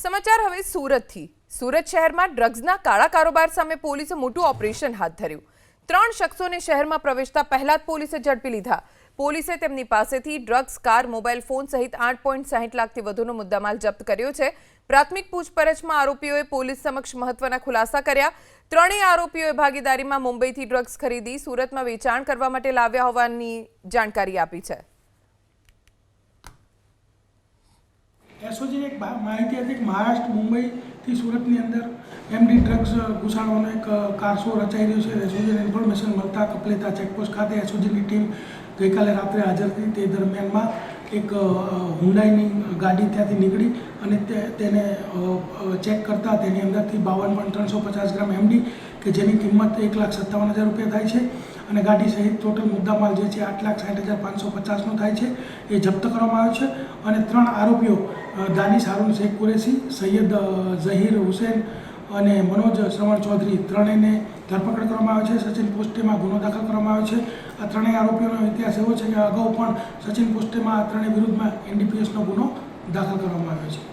સમાચાર હવે સુરતથી। સુરત શહેરમાં ડ્રગ્સના કાળા કારોબાર સામે પોલીસે મોટું ઓપરેશન હાથ ધર્યું। 3 શખ્સોને શહેરમાં પ્રવેશતા પહેલા જ પોલીસે ઝડપી લીધા। પોલીસે તેમની પાસેથી ડ્રગ્સ, કાર, મોબાઈલ ફોન સહિત 8.60 લાખથી વધુનો મુદ્દામાલ જપ્ત કર્યો છે। પ્રાથમિક પૂછપરછમાં આરોપીઓએ પોલીસ સમક્ષ મહત્વના ખુલાસા કર્યા। ત્રણેય આરોપીઓએ ભાગીદારીમાં મુંબઈથી ડ્રગ્સ ખરીદી સુરતમાં વેચાણ કરવા માટે લાવ્યા હોવાની જાણકારી આપી છે। એસઓજીને એક માહિતી હતી કે મહારાષ્ટ્ર મુંબઈથી સુરતની અંદર એમડી ડ્રગ્સ ઘુસાડવાનો એક કારસો રચાઈ રહ્યો છે। એસઓજીને ઇન્ફોર્મેશન મળતા કપલેતા ચેકપોસ્ટ ખાતે એસઓજીની ટીમ ગઈકાલે રાત્રે હાજર હતી। તે દરમિયાનમાં એક હુન્ડાઈની ગાડી ત્યાંથી નીકળી અને તેને ચેક કરતા તેની અંદરથી 52.350 ગ્રામ એમડી કે જેની કિંમત 1,57,000 રૂપિયા થાય છે અને ગાડી સહિત ટોટલ મુદ્દામાલ જે છે 8,60,550નો થાય છે એ જપ્ત કરવામાં આવ્યો છે। અને 3 આરોપીઓ દાનિશ હારૂન શેખ કુરેશી, સૈયદ ઝહીર હુસૈન અને મનોજ શ્રવણ ચૌધરી ત્રણેયને ધરપકડ કરવામાં આવે છે। સચિન પોસ્ટેમાં ગુનો દાખલ કરવામાં આવ્યો છે। આ ત્રણેય આરોપીઓનો ઇતિહાસ એવો છે કે અગાઉ પણ સચિન પોસ્ટેમાં આ ત્રણેય વિરુદ્ધમાં એનડીપીએસનો ગુનો દાખલ કરવામાં આવ્યો છે।